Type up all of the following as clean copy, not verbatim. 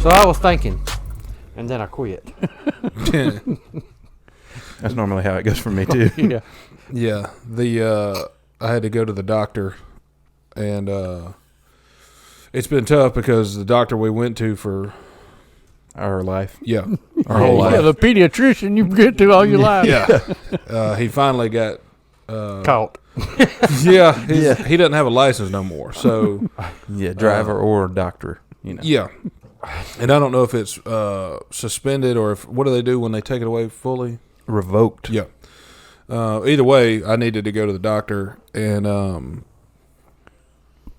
So I was thinking, and then I quit. That's normally how it goes for me too. Yeah. Yeah. I had to go to the doctor, and it's been tough because the doctor we went to for Our life. our whole life. Yeah, the pediatrician you get to all your life. Yeah. He finally got Caught. he doesn't have a license no more. So Yeah, driver or doctor. You know. yeah. And I don't know if it's suspended or what do they do when they take it away fully? Revoked. Yeah. Either way, I needed to go to the doctor, and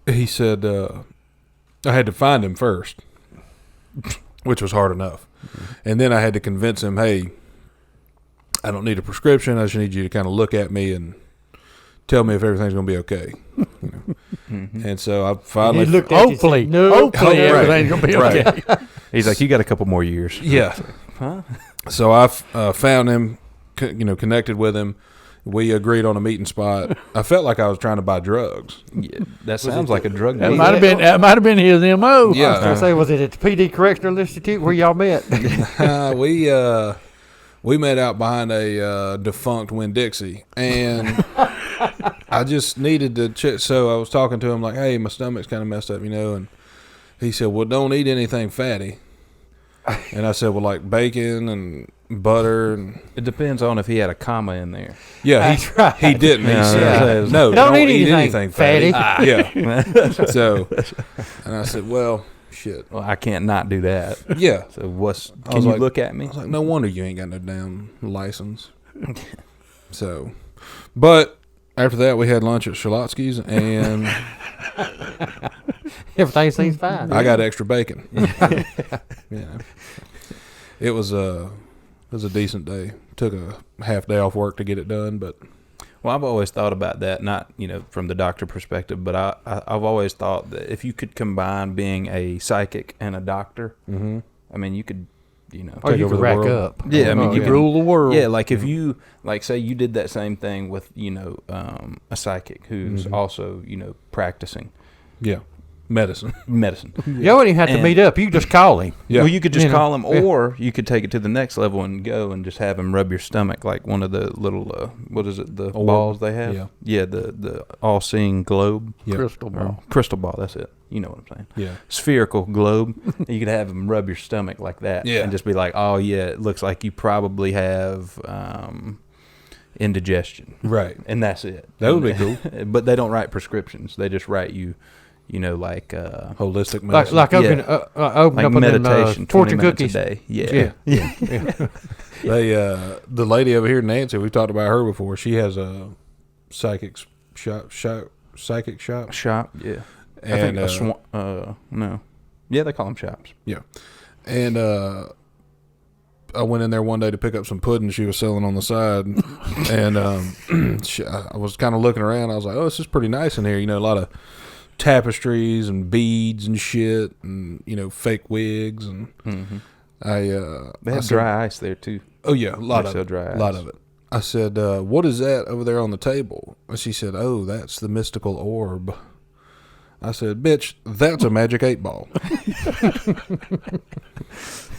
he said I had to find him first, which was hard enough. And then I had to convince him, hey, I don't need a prescription. I just need you to kind of look at me and tell me if everything's going to be okay. You know? And so I finally... Hopefully, hopefully everything's going to be okay. He's like, you got a couple more years. Yeah. Huh? So I found him, connected with him. We agreed on a meeting spot. I felt like I was trying to buy drugs. Yeah, that sounds like a drug That deal. might have been his MO. Yeah. I was going to say, was it at the PD Correctional Institute where y'all met? We met out behind a defunct Winn-Dixie, and I just needed to check. So I was talking to him like, hey, my stomach's kind of messed up, and he said, well, don't eat anything fatty. And I said, well, like bacon and butter. And It depends on if he had a comma in there. yeah, That's right. he didn't. He said, no, Don't eat eat anything fatty. fatty. Yeah. So, and I said, well, shit. Well, I can't not do that. Yeah. So can was you like- look at me? I was like, no wonder you ain't got no damn license. So, but after that, we had lunch at Shalotsky's, and Everything seems fine. I got extra bacon. Yeah, it was a decent day. Took a half day off work to get it done, but Well, I've always thought about that, not from the doctor perspective, but I've always thought that if you could combine being a psychic and a doctor, I mean, you could, Or take you over could the rack world. up. Yeah, I mean, you could rule the world. Yeah, like if you say you did that same thing with a psychic who's also practicing yeah, medicine. medicine. You don't even have to And- meet up. You just call him. Yeah, Well, you could just You know, call him, yeah. or you could take it to the next level and go and just have him rub your stomach like one of the little what is it, the Orb. balls they have? Yeah. Yeah, the all-seeing globe. yeah, Crystal Or ball. crystal ball, that's it. You know what I'm saying? yeah. Spherical globe. You could have him rub your stomach like that, Yeah. and just be like, "Oh yeah, it looks like you probably have indigestion," Right. and that's it. That would be cool. But they don't write prescriptions; they just write you, like Holistic medicine. Like open, Yeah. open like up them meditation, 20 fortune minutes cookies. a day. Yeah. They the lady over here, Nancy, we've talked about her before. She has a psychic shop. Shop, yeah. I And think no, yeah, they call them shops. yeah, and I went in there one day to pick up some pudding she was selling on the side, and I was kind of looking around. I was like, "Oh, this is pretty nice in here." A lot of tapestries and beads and shit, and fake wigs, and They have dry ice there too. Oh yeah, a lot They of sell it. dry A lot ice. of it. I said, "What is that over there on the table?" And she said, "Oh, that's the mystical orb." I said, "Bitch, that's a magic 8-ball."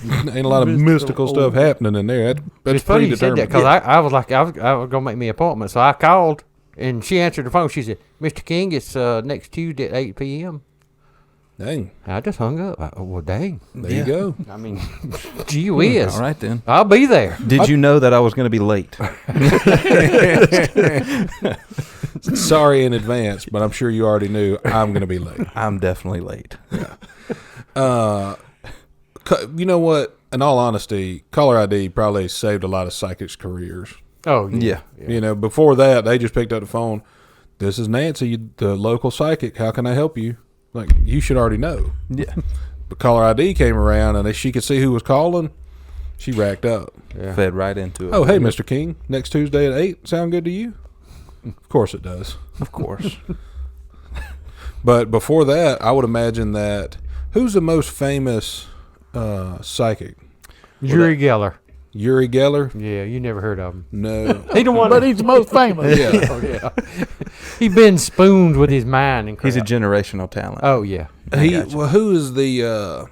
Ain't a lot of mystical stuff happening in there. That's It's funny you said that predetermined. because I was like, I was going to make me an appointment. So I called, and she answered the phone. She said, Mr. King, it's next Tuesday at 8 p.m. Dang, I just hung up. Well, dang. there you go. I mean, gee whiz. All right then. I'll be there. Did you know that I was going to be late? Sorry in advance, but I'm sure you already knew I'm going to be late. I'm definitely late. You know what? In all honesty, caller ID probably saved a lot of psychics' careers. Oh, Yeah. Before that, they just picked up the phone. This is Nancy, the local psychic. How can I help you? Like, you should already know. Yeah. But caller ID came around, and she could see who was calling. She racked up. Yeah. Fed right into it. Oh, hey, Mr. King. Next Tuesday at 8. Sound good to you? Of course it does. Of course. But before that, I would imagine that... Who's the most famous psychic? Yuri Geller. Yuri Geller? Yeah, you never heard of him. No. He the one. But he's the most famous. Yeah. Oh, yeah. He been spooned with his mind and crap. He's a generational talent. Oh, yeah. Well, who is the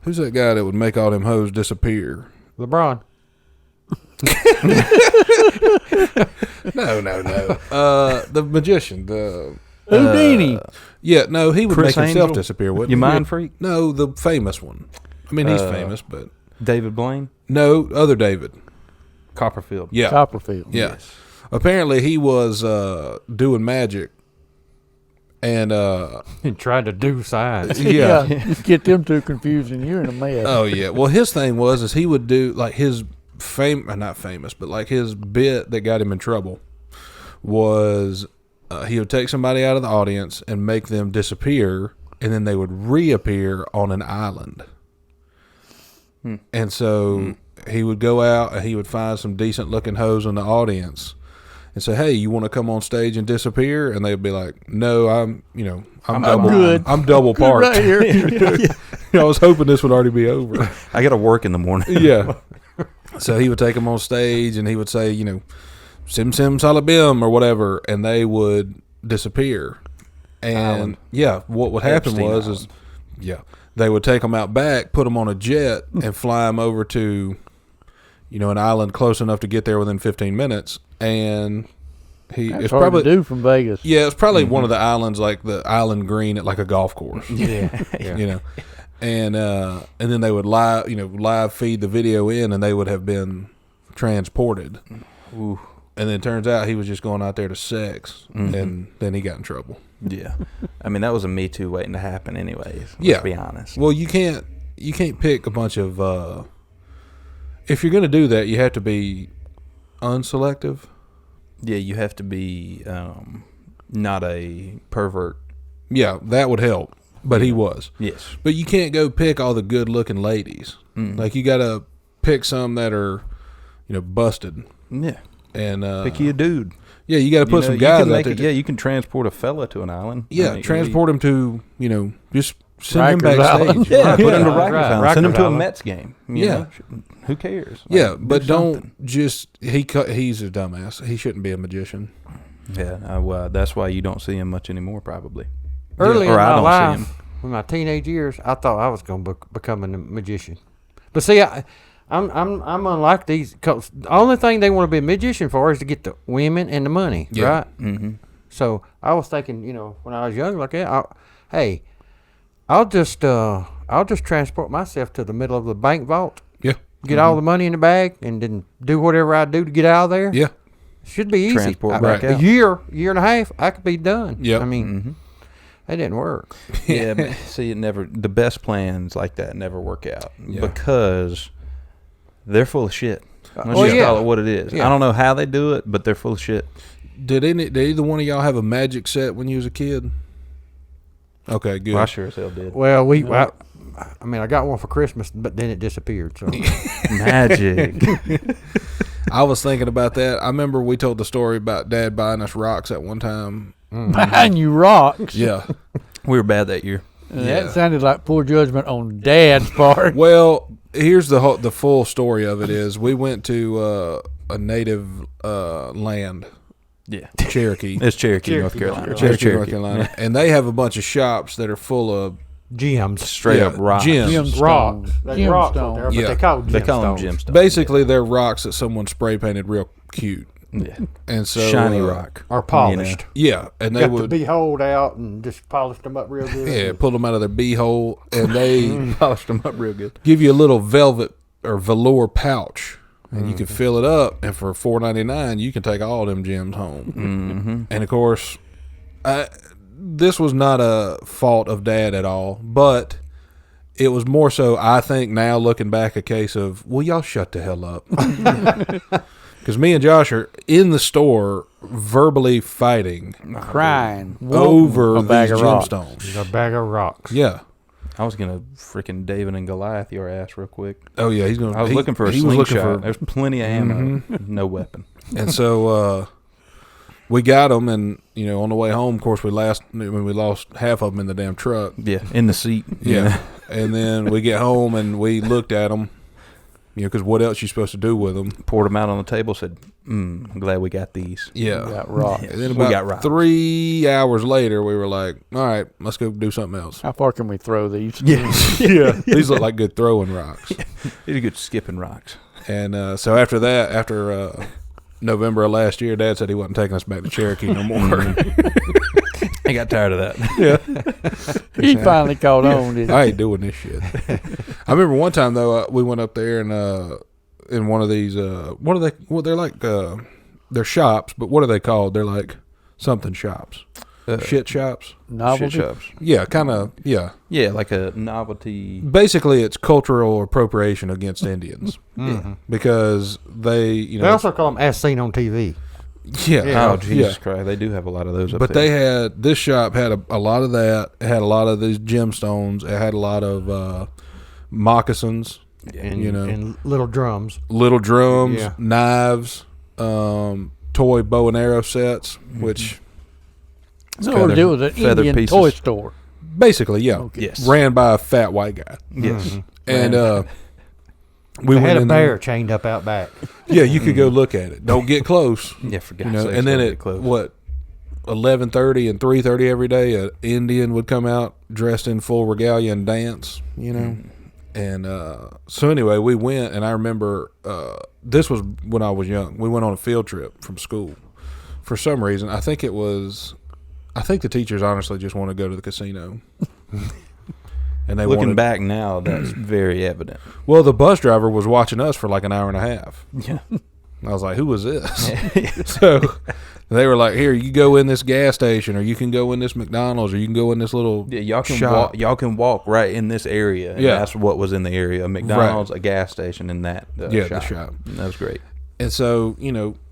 Who's that guy that would make all them hoes disappear? LeBron. No. The magician. The Houdini. yeah, no, he would Chris make himself Angel? disappear. Wouldn't You he? mind freak? No, the famous one. I mean, he's famous, but David Blaine? no, other David. Copperfield. Yeah, Copperfield. yeah. Apparently, he was doing magic, and And tried to do science. yeah. Just get them two confused and you're in a mess. Oh yeah. Well, his thing was he would do like his not famous, but like his bit that got him in trouble was he would take somebody out of the audience and make them disappear, and then they would reappear on an island. And so he would go out and he would find some decent looking hoes in the audience and say, "Hey, you want to come on stage and disappear?" And they'd be like, "No, I'm double, good. I'm double parked." Right here. I was hoping this would already be over. I got to work in the morning. Yeah. So he would take them on stage and he would say, "Sim Sim Salabim" or whatever, and they would disappear. And Island. yeah, what would happen Epstein was Island. they would take them out back, put them on a jet, and fly them over to an island close enough to get there within 15 minutes. And That's it's hard probably to do from Vegas. yeah, it's probably one of the islands like the Island Green at like a golf course. Yeah. And then they would live feed the video in, and they would have been transported. Ooh. And then it turns out he was just going out there to sex, and then he got in trouble. Yeah. I mean, that was a Me Too waiting to happen anyways. Yeah. Let's be honest. Well, you can't pick a bunch of if you're going to do that, you have to be unselective. Yeah, you have to be not a pervert. Yeah, that would help. But he was. Yes. But you can't go pick all the good-looking ladies. Like you got to pick some that are, busted. Yeah. And Pick you a dude. yeah, you got to put some guys out there. Yeah, you can transport a fella to an island. Yeah, I mean, transport him to, just send him Rikers backstage. Island. Yeah, put him to Right, Rikers right. Island. Send him Rikers to a Island. Mets game. You Yeah. know? Who cares? Yeah, Like, but do don't something. just he's a dumbass. He shouldn't be a magician. Yeah, well, that's why you don't see him much anymore, probably. Early Or in I my don't life, see him. in my teenage years, I thought I was going to become a magician. But see, I'm unlike these. 'Cause the only thing they want to be a magician for is to get the women and the money, Yeah. right? Mm-hmm. So I was thinking, when I was young, like that, I'll just transport myself to the middle of the bank vault, Yeah, get all the money in the bag, and then do whatever I do to get out of there. yeah, Should be easy. Transport back A out. year and a half, I could be done. Yep. I mean, that didn't work. Yeah, but see, the best plans like that never work out Yeah. because they're full of shit. Let's well, just yeah. call it what it is. Yeah. I don't know how they do it, but they're full of shit. Did either one of y'all have a magic set when you was a kid? Okay, good. Well, I sure as hell did. Well, I got one for Christmas, but then it disappeared. So Magic. I was thinking about that. I remember we told the story about Dad buying us rocks at one time. Behind you rocks. Yeah. We were bad that year. And Yeah. That sounded like poor judgment on Dad's part. Well, here's the full story of it is we went to a native land, Yeah. Cherokee. It's Cherokee, Cherokee, North Carolina. North Cherokee, Cherokee. North Carolina. And they have a bunch of shops that are full of gems, Straight up rock. gems. Gemstones. rocks, They rocks out Gemstones. there, but Yeah. they call They call them gemstones. gemstones. Basically, they're rocks that someone spray painted real cute. Yeah. And so Shiny rock. Or polished. Yeah, and they Got the would behold out and just polished them up real good. yeah pull them out of their beehole, and they Polished them up real good. give you a little velvet or velour pouch, and you can fill it up, and for $4.99 you can take all them gems home. Mm-hmm. And of course, this was not a fault of Dad at all, but it was more so, I think now looking back, a case of, well, y'all shut the hell up. Because me and Josh are in the store verbally fighting Crying. over A these bag of rocks. gemstones. A bag of rocks. Yeah. I was gonna freaking David and Goliath your ass real quick. Oh yeah, he's gonna. I was looking for a he was slingshot. looking for, There's plenty of ammo, no weapon. and so we got them, and on the way home, of course, we lost half of them in the damn truck. Yeah, in the seat. Yeah, and then we get home and we looked at them, because what else you supposed to do with them? Poured them out on the table. Said, I'm glad we got these. Yeah. Got rocks. And then We got about rocks. 3 hours later, we were like, all right, let's go do something else. How far can we throw these? Yeah. These look like good throwing rocks. These are good skipping rocks. And so after that, after November of last year, Dad said he wasn't taking us back to Cherokee no more. I got tired of that. Yeah. He finally caught on, didn't he? I ain't doing this shit. I remember one time though, we went up there and in one of these what are they? Well, they're like they're shops, but what are they called? They're like something shops, shit shops. Novelty? Shit shops. Yeah, kind of. Yeah, Yeah, like a novelty. basically it's cultural appropriation against Indians because they, They also call them as seen on TV. Oh, Jesus Christ. They do have a lot of those up But there. they had, this shop had a lot of that. It had a lot of these gemstones. It had a lot of moccasins, And, you know, and little drums. little drums, Yeah. knives, toy bow and arrow sets, which No, it was an feather Indian pieces. toy store. basically, yeah, Okay. Yes. ran by a fat white guy. Yes. And we They went had a in bear there. chained up out back. Yeah, you could go look at it. Don't get close. Yeah, for God's You know, sakes, and then don't at get close. what 11:30 and 3:30 every day, an Indian would come out dressed in full regalia and dance. You know, and so anyway, we went, and I remember this was when I was young. We went on a field trip from school. For some reason, I think the teachers honestly just want to go to the casino. And they Looking wanted, back now, that's very evident. well, the bus driver was watching us for like an hour and a half. Yeah. I was like, who was this? So they were like, here, you go in this gas station, or you can go in this McDonald's, or you can go in this little Yeah, y'all can shop. walk. Y'all can walk right in this area. And Yeah. that's what was in the area: a McDonald's, a gas station, and that Yeah, shop. the shop. And that was great. And so,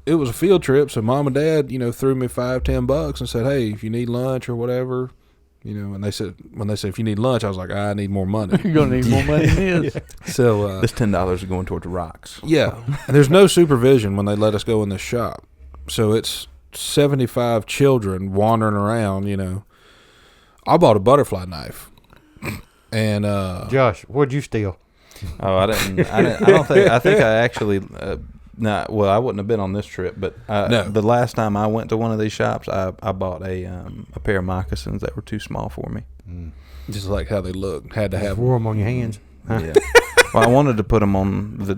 it was a field trip. So Mom and Dad, threw me $5-10 and said, hey, if you need lunch or whatever, and when they said, if you need lunch, I was like, I need more money. You're going to need more money than this. So, This $10 is going towards rocks. yeah. And there's no supervision when they let us go in this shop. So it's 75 children wandering around, I bought a butterfly knife. And, Josh, what'd you steal? Oh, I didn't. I don't think. I think I actually. Well, I wouldn't have been on this trip, but No. the last time I went to one of these shops, I bought a pair of moccasins that were too small for me. just like how they look, had to have Wore them on your hands. Huh? Yeah. Well, I wanted to put them on the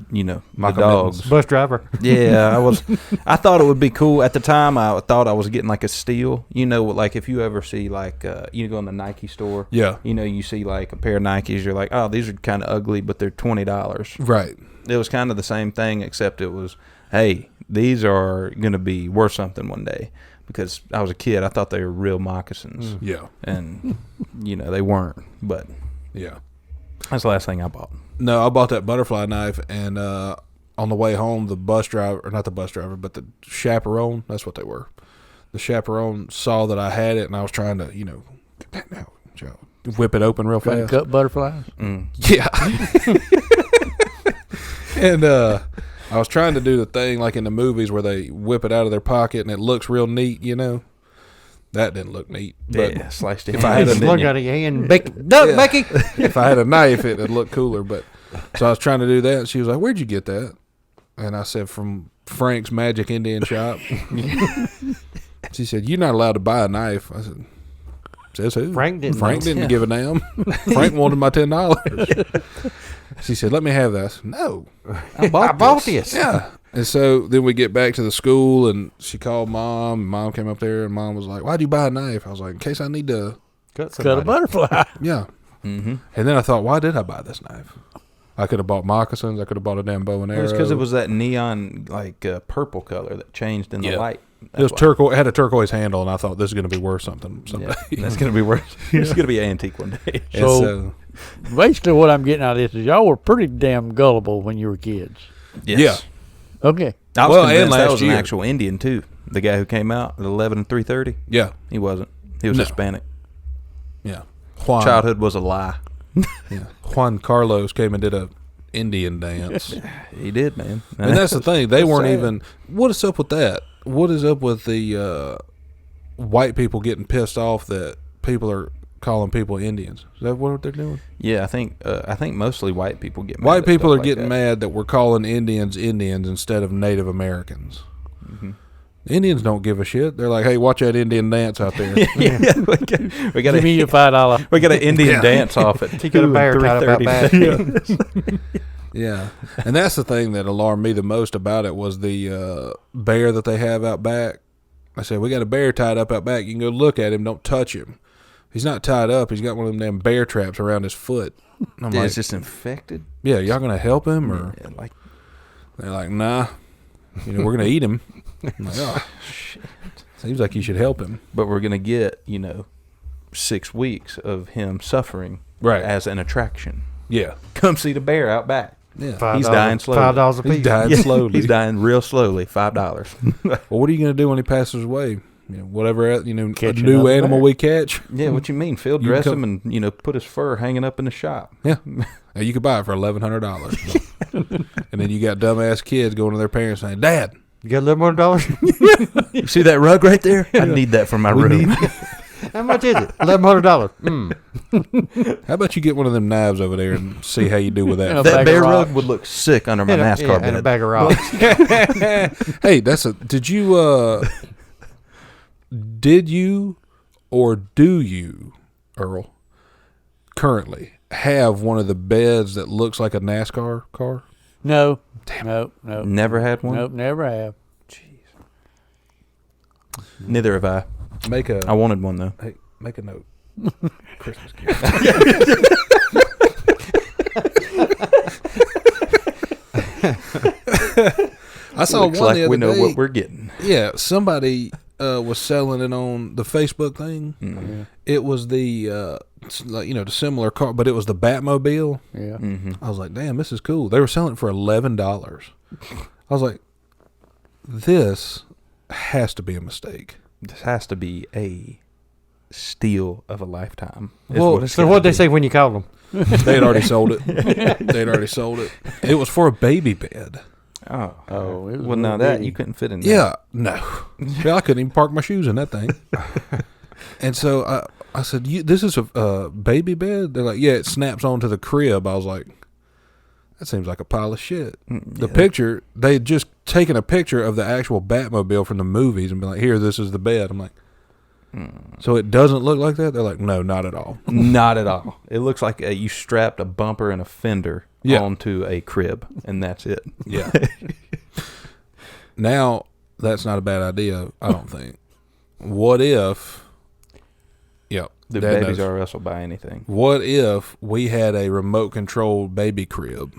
Mock 'em dogs. Bus driver. Yeah, I thought it would be cool at the time. I thought I was getting like a steal. Like if you ever see like you go in the Nike store. Yeah. You see like a pair of Nikes. You're like, oh, these are kind of ugly, but they're $20. Right. It was kind of the same thing, except it was, hey, these are going to be worth something one day. Because I was a kid, I thought they were real moccasins. Yeah. And, they weren't. But Yeah. that's the last thing I bought. No, I bought that butterfly knife, and on the way home, the bus driver, or not the bus driver, but the chaperone, that's what they were. The chaperone saw that I had it, and I was trying to, whip it open real Trying to fast. cut butterflies. Yeah. And I was trying to do the thing like in the movies where they whip it out of their pocket, and it looks real neat, That didn't look neat. But Yeah, sliced it. if I had a Look out of your hand. Becky. if I had a knife, it'd look cooler. But so I was trying to do that, and she was like, "Where'd you get that?" And I said, "From Frank's Magic Indian Shop." She said, "You're not allowed to buy a knife." I said, "Says who?" Frank didn't Frank know. didn't give a damn. Frank wanted my $10. She said, "Let me have that." I said, "No, I bought this. yeah." And so then we get back to the school, and she called Mom. And Mom came up there, and Mom was like, "Why'd you buy a knife?" I was like, "In case I need to." Cut Cut a butterfly. Yeah. Mm-hmm. And then I thought, why did I buy this knife? I could have bought moccasins. I could have bought a damn bow and It arrow. was because it was that neon, purple color that changed in the Yeah. light. It was turquoise. It had a turquoise handle, and I thought this is going to be worth something someday. Yeah, that's going to be worth. It's going to be antique one day. And So- Basically, what I'm getting out of this is y'all were pretty damn gullible when you were kids. Yes. Okay. I was Well, and convinced that last was year. an actual Indian too. The guy who came out at 11 and 3:30. yeah, He wasn't. He was No. Hispanic. yeah. Juan, Childhood was a lie. yeah. Juan Carlos came and did a Indian dance, He did, man. and that's the thing. They That's weren't sad. even. What is up with that? What is up with the white people getting pissed off that people are calling people Indians. Is that what they're doing? Yeah, I think mostly white people get mad. White at people stuff are like getting that. mad that we're calling Indians instead of Native Americans. Mm-hmm. Indians don't give a shit. They're like, hey, watch that Indian dance out there. yeah, we got Give me your $5. we got an Indian dance off at He got a 2 bear and tied up 3:30. back. Yeah, and that's the thing that alarmed me the most about it was the bear that they have out back. I said, we got a bear tied up out back. You can go look at him. Don't touch him. He's not tied up. He's got one of them damn bear traps around his foot. And I'm Yeah, like, it's just infected. yeah, y'all going to help him? Or Yeah, like they're like, nah, we're going to eat him. I'm like, oh, shit. Seems like you should help him. but we're gonna get 6 weeks of him suffering Right. as an attraction. Yeah. Come see the bear out back. Yeah. He's dying slowly. $5 a piece. He's dying Yeah, slowly. He's dying real slowly. $5. Well, what are you going to do when he passes away? Whatever, a Catch new another animal bear. we catch. Yeah, what you mean? Field You dress come- him and put his fur hanging up in the shop. Yeah. You could buy it for $1,100. And then you got dumbass kids going to their parents saying, Dad, You got $11 You see that rug right there? I need that for my room. How much is it? $1,100. how about you get one of them knives over there and see how you do with Yeah. that? That bag bear of rug rocks. would look sick under my NASCAR Yeah, and bed. a bag of rocks. Hey, did you or do you, Earl, currently have one of the beds that looks like a NASCAR car? No. Nope. Never had one? Nope, never have. Neither have I. I wanted one, though. Hey, make a note. Christmas gift. I saw Looks one like the other we know day. what we're getting. Yeah, somebody was selling it on the Facebook thing. Mm-hmm. It was the the similar car, but it was the Batmobile. Yeah. Mm-hmm. I was like, damn, this is cool. They were selling it for $11. I was like, this has to be a mistake. This has to be a steal of a lifetime. is Well, what it's So gotta what'd they be. say when you called them? They had already sold it. They had already sold it. It was for a baby bed. Oh. Oh, it was Well, now real that bitty. you couldn't fit in there. Yeah, no. Hell, I couldn't even park my shoes in that thing. And so I said, this is a baby bed? They're like, yeah, it snaps onto the crib. I was like, that seems like a pile of shit. The Yeah. picture, they had just taken a picture of the actual Batmobile from the movies and been like, here, this is the bed. I'm like, so it doesn't look like that? They're like, no, not at all. Not at all. It looks like you strapped a bumper and a fender Yeah. onto a crib, and that's it. Yeah. Now, that's not a bad idea, I don't think. What if, The Dad babies knows. are wrestled by anything. What if we had a remote controlled baby crib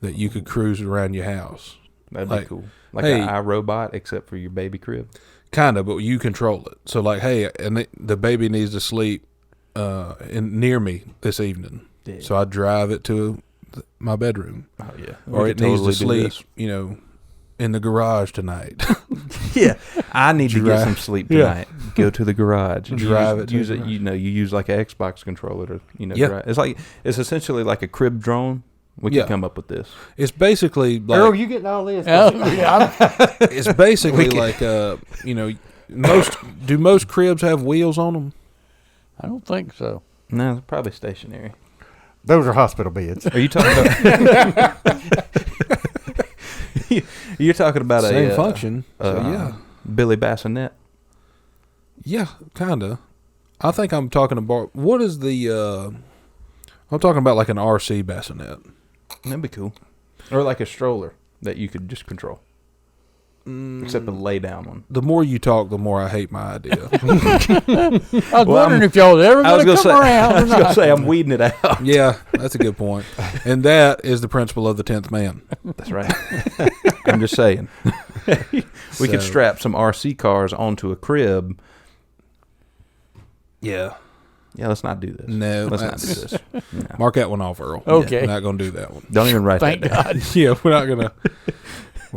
that you could cruise around your house? That'd Like, be cool. Like hey- an iRobot, except for your baby crib. Kind of, but you control it. So, like, hey, and the baby needs to sleep near me this evening. Yeah. So I drive it to my bedroom. Oh yeah. Or We it could needs to totally do sleep, this. in the garage tonight. Yeah, I need to get Drive- some sleep Yeah. tonight. Go to the garage. Drive it to Use the it. garage. You use like an Xbox controller to Yeah. drive. It's essentially like a crib drone. We Yeah. could come up with this. It's basically like Earl, you getting all this? Oh, yeah. it's basically like most cribs have wheels on them? I don't think so. No, it's probably stationary. Those are hospital beds. Are you talking about? You're talking about Same a function. So yeah. Billy Bassinet. Yeah, kind of. I think I'm talking about what is the I'm talking about like an RC bassinet. That'd be cool. Or like a stroller that you could just control. Except the lay down one. The more you talk, the more I hate my idea. I was wondering if y'all was ever I was going to gonna come say, around I or was gonna not. say I'm weeding it out. Yeah, that's a good point. And that is the principle of the 10th man. That's right. I'm just saying. We could So- strap some RC cars onto a crib. Yeah. Yeah, let's not do this. No, Let's not do that's- this. No. Mark that one off, Earl. Okay. We're not going to do that one. Don't even write Thank that down. God. Yeah, we're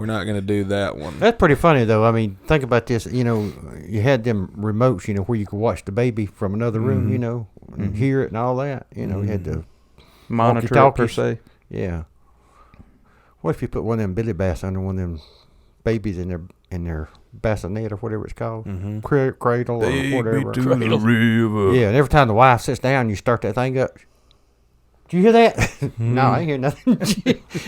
not going to do that one. That's pretty funny, though. I mean, think about this. You had them remotes, where you could watch the baby from another room, and hear it and all that. You had the Monitor it per walkie-talkies. se. Yeah. What if you put one of them Billy Bass under one of them babies in their bassinet or whatever it's called, Mm-hmm. cradle or whatever. to the river. Yeah, and every time the wife sits down, you start that thing up. Did you hear that? No, I ain't hear nothing.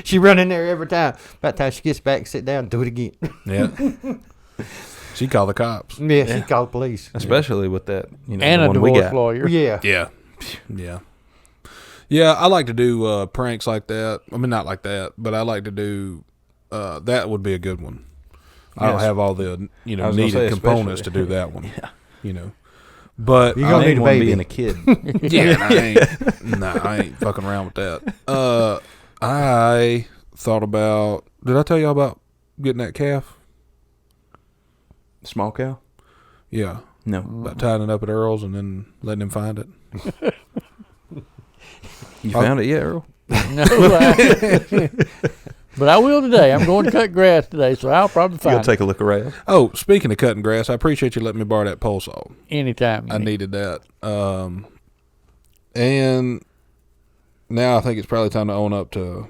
she run in there every time. By the time she gets back, sit down, do it again. Yeah. She called the cops. Yeah, she called the police. Especially with that, And the a one we divorce got. lawyer. Yeah. Yeah. Yeah. Yeah, I like to do pranks like that. I mean, not like that, but I like to do that would be a good one. I don't Yes. have all the I was gonna needed say components to especially. do that one. Yeah. But You gonna I need ain't a one baby. being a kid. yeah, I ain't fucking around with that. I thought about. Did I tell y'all about getting that calf? Small cow? Yeah, No. about tying it up at Earl's and then letting him find it. You found it yet, Earl? No, but I will today. I'm going to cut grass today, so I'll probably You find gonna take a look around? Oh, speaking of cutting grass, I appreciate you letting me borrow that pole saw. it anytime. I needed that. And now I think it's probably time to own up to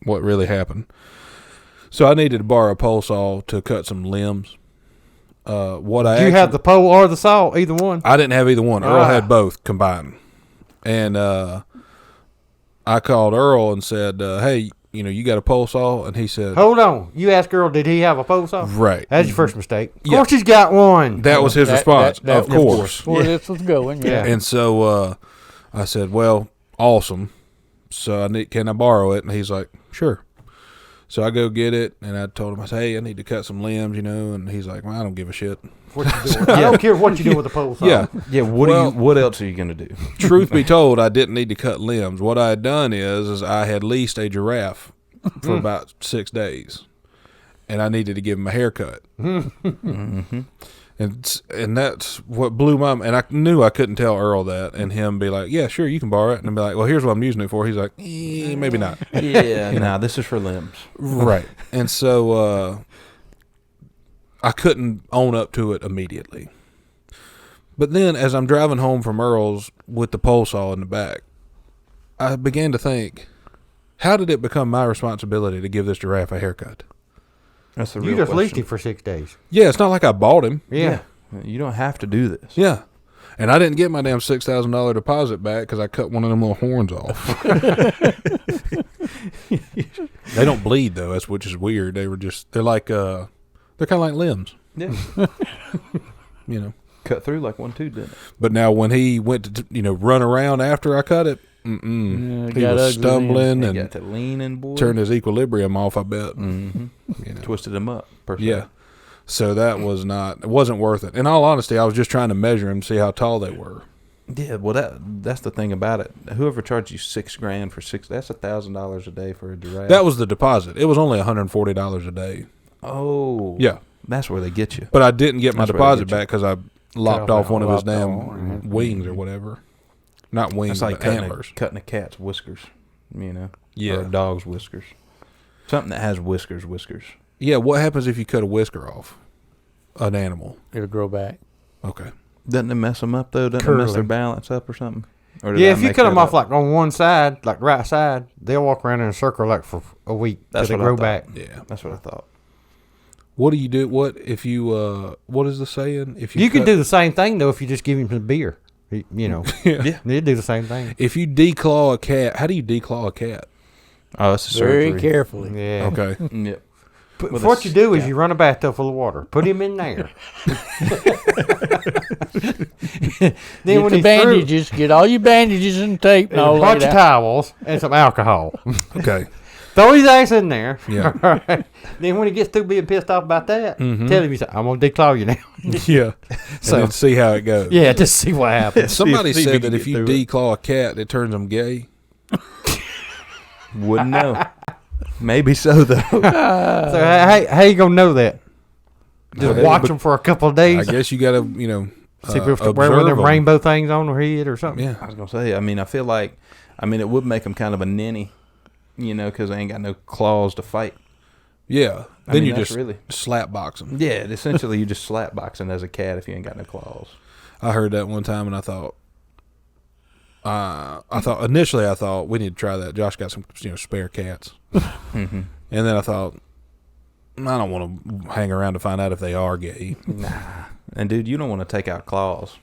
what really happened. So I needed to borrow a pole saw to cut some limbs. What I Do you have the pole or the saw? Either one. I didn't have either one. Earl Ah. had both combined. And I called Earl and said, hey, you got a pole saw? And he said, Hold on. You asked Earl, did he have a pole saw? right. That's your first mistake. Of Yeah. course he's got one. That was his response, that of was course. where this was going. Yeah. And so I said, well, awesome. So can I borrow it? And he's like, sure. So I go get it, and I told him, I said, hey, I need to cut some limbs, and he's like, well, I don't give a shit. What you doing? I don't care what you do with the pole saw. Yeah. Yeah, what else are you gonna do? Truth be told, I didn't need to cut limbs. What I had done is I had leased a giraffe for about 6 days, and I needed to give him a haircut. Mm-hmm. And that's what blew my mind. And I knew I couldn't tell Earl that, and him be like, yeah, sure, you can borrow it. And I'd be like, well, here's what I'm using it for. He's like, maybe not. Yeah, nah, this is for limbs. Right. And so I couldn't own up to it immediately. But then as I'm driving home from Earl's with the pole saw in the back, I began to think, how did it become my responsibility to give this giraffe a haircut? That's the You real just leased question. him for 6 days. Yeah, it's not like I bought him. Yeah. You don't have to do this. Yeah. And I didn't get my damn $6,000 deposit back because I cut one of them little horns off. They don't bleed though, which is weird. They're like they're kind of like limbs, Yeah. Cut through like one too, didn't it? But now when he went to run around after I cut it, Yeah, he got was ugly stumbling He and got to leaning, boy. turned his equilibrium off, I bet. Mm-hmm. Twisted him up. Per se. Yeah. So that it wasn't worth it. In all honesty, I was just trying to measure him, see how tall they were. Yeah, well, that's the thing about it. Whoever charged you $6,000 for that's $1,000 a day for a giraffe. That was the deposit. It was only $140 a day. Oh, Yeah. that's where they get you. But I didn't get my That's where they deposit get you. back because I lopped off off one of his lopped damn off. wings or whatever. Not wings, It's like but antlers. cutting a cat's whiskers, Yeah. or a dog's whiskers. Something that has whiskers. Yeah, what happens if you cut a whisker off an animal? It'll grow back. Okay. Doesn't it mess them up though? Doesn't it mess their Curling. balance up or something? Or did Yeah, I if you make cut them that off up? like on one side, like right side, they'll walk around in a circle like for a week That's till they what I grow thought. back. Yeah. That's what I thought. What do you do? What if you? What is the saying? If You could cut- do the same thing though if you just give him some beer. Yeah. They'd do the same thing. If you declaw a cat, how do you declaw a cat? Oh, it's a Very surgery. carefully. Yeah. Okay. Yep. But With what a you do is scalpel. you run a bathtub full of water, put him in there. Then Get when the he's bandages. Get all your bandages and tape and through, all a bunch that. of towels and some alcohol. Okay. Throw his ass in there. Yeah. All right. Then when he gets through being pissed off about that, tell him, you say, I'm going to declaw you now. Yeah. So- And then see how it goes. Yeah, just see what happens. Somebody See if we said can that if get you through it. declaw a cat, it turns them gay. Wouldn't know. Maybe so though. So how you going to know that? Just Well, watch but- them for a couple of I days. guess you got to, See if they wear one of them 'em. rainbow things on their head or something. Yeah. I was gonna say. I feel like, it would make them kind of a ninny, because they ain't got no claws to fight. Yeah. I Then mean, you that's just really. slap box them. Yeah, essentially you just slap boxing as a cat if you ain't got no claws. I heard that one time and I thought initially I thought we need to try that. Josh got some spare cats. Mm-hmm. And then I thought I don't want to hang around to find out if they are gay. Nah. And dude, you don't want to take out claws.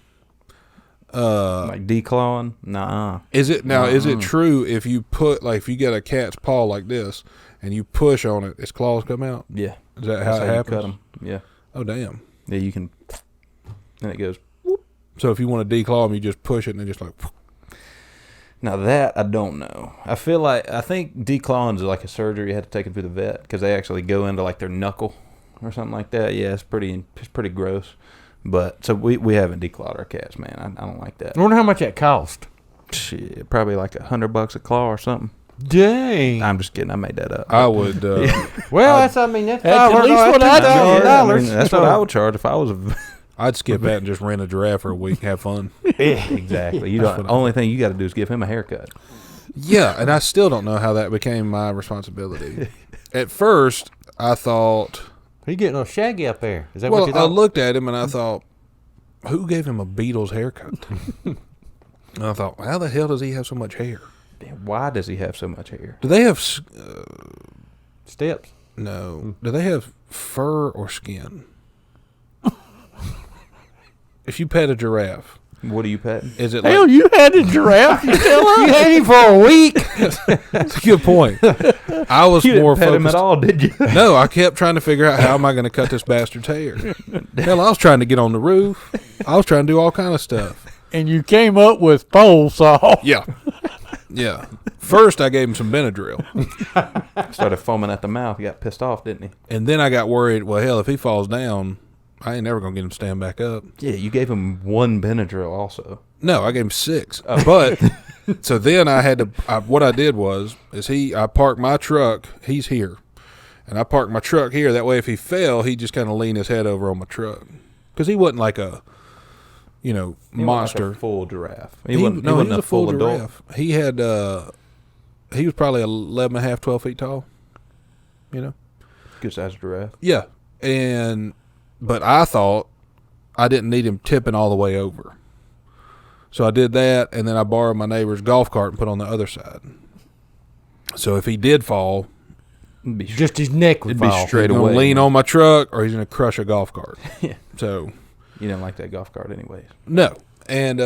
Like declawing? Nah. Is it now? Is it true if you put if you get a cat's paw like this and you push on it, its claws come out? Yeah. Is that how it You happens? cut 'em. Yeah. Oh damn! Yeah, you can. And it goes. So if you want to declaw them, you just push it and it just like. Now that I don't know. I think declawing is like a surgery you had to take them to the vet because they actually go into like their knuckle or something like that. Yeah, it's pretty gross. But so we haven't declawed our cats, man. I don't like that. I wonder how much that cost. Shit, probably like $100 a claw or something. Dang. I'm just kidding. I made that up. I would. Well, that's at least That's what I charge. That's what I would charge if I was a. I'd skip that and just rent a giraffe for a week, have fun. Exactly. Only thing you got to do is give him a haircut. Yeah, and I still don't know how that became my responsibility. At first, I thought. He getting a shaggy up there. Is that Well, what you I thought? looked at him and I thought, who gave him a Beatles haircut? And I thought, how the hell does he have so much hair? Why does he have so much hair? Do they have Steps. no? Do they have fur or skin? If you pet a giraffe, What are you petting? is it Hell, like? you had a giraffe. You tell us. You had him for a week. That's a good point. I was You more didn't pet him focused. at all, did you? No, I kept trying to figure out how am I going to cut this bastard's hair. Hell, I was trying to get on the roof. I was trying to do all kind of stuff. And you came up with pole saw. Yeah, yeah. First, I gave him some Benadryl, Started foaming at the mouth. He got pissed off, didn't he? and then I got worried. Well, hell, if he falls down, I ain't never gonna get him to stand back up. Yeah, you gave him one Benadryl also. No, I gave him 6. But so then I had to. What I did I parked my truck. He's here, and I parked my truck here. That way, if he fell, he just kind of lean his head over on my truck because he wasn't like a, He wasn't monster. like a full giraffe. He wasn't was a full adult. giraffe. He had. He was probably 11 and a half, 12 feet tall. Good sized giraffe. Yeah, but I thought I didn't need him tipping all the way over. So I did that, and then I borrowed my neighbor's golf cart and put on the other side. So if he did fall, Just his neck would It'd be fall. straight he's away. going to lean on my truck or he's going to crush a golf cart. Yeah. So, You didn't like that golf cart anyways. no. And,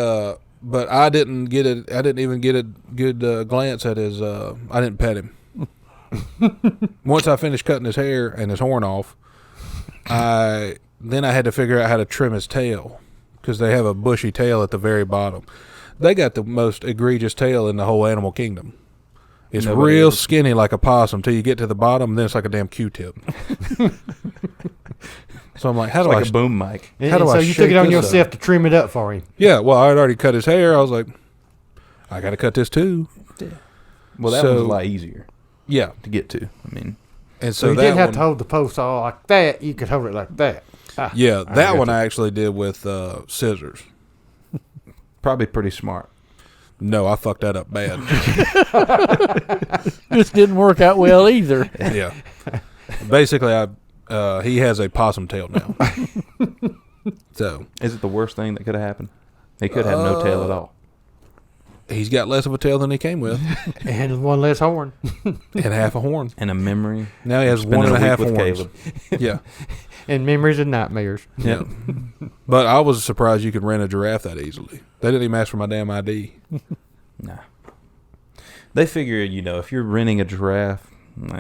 but I didn't even get a good glance at his, I didn't pet him. Once I finished cutting his hair and his horn off, then I had to figure out how to trim his tail because they have a bushy tail at the very bottom. They got the most egregious tail in the whole animal kingdom. It's Nobody real ever- skinny like a possum till you get to the bottom, and then it's like a damn Q-tip. So I'm like, how do Like I? a boom mic. And How do so I you took shake it on this yourself to trim it up for him. Yeah, well, I had already cut his hair. I was like, I got to cut this too. Well, that So- one's a lot easier Yeah, to get to. I mean, and So so you that didn't have one, to hold the post saw like that. You could hold it like that. yeah, I that got one you. I actually did with scissors. probably pretty smart. No, I fucked that up bad. This didn't work out well either. Yeah, basically, he has a possum tail now. So Is it the worst thing that could have happened? He could have no tail at all. he's got less of a tail than he came with, And one less horn. and half a horn. And a memory. Now he has Spending one and a week half with horns. Caleb. Yeah, And memories and nightmares. yeah. But I was surprised you could rent a giraffe that easily. They didn't even ask for my damn ID. Nah. They figure, if you're renting a giraffe,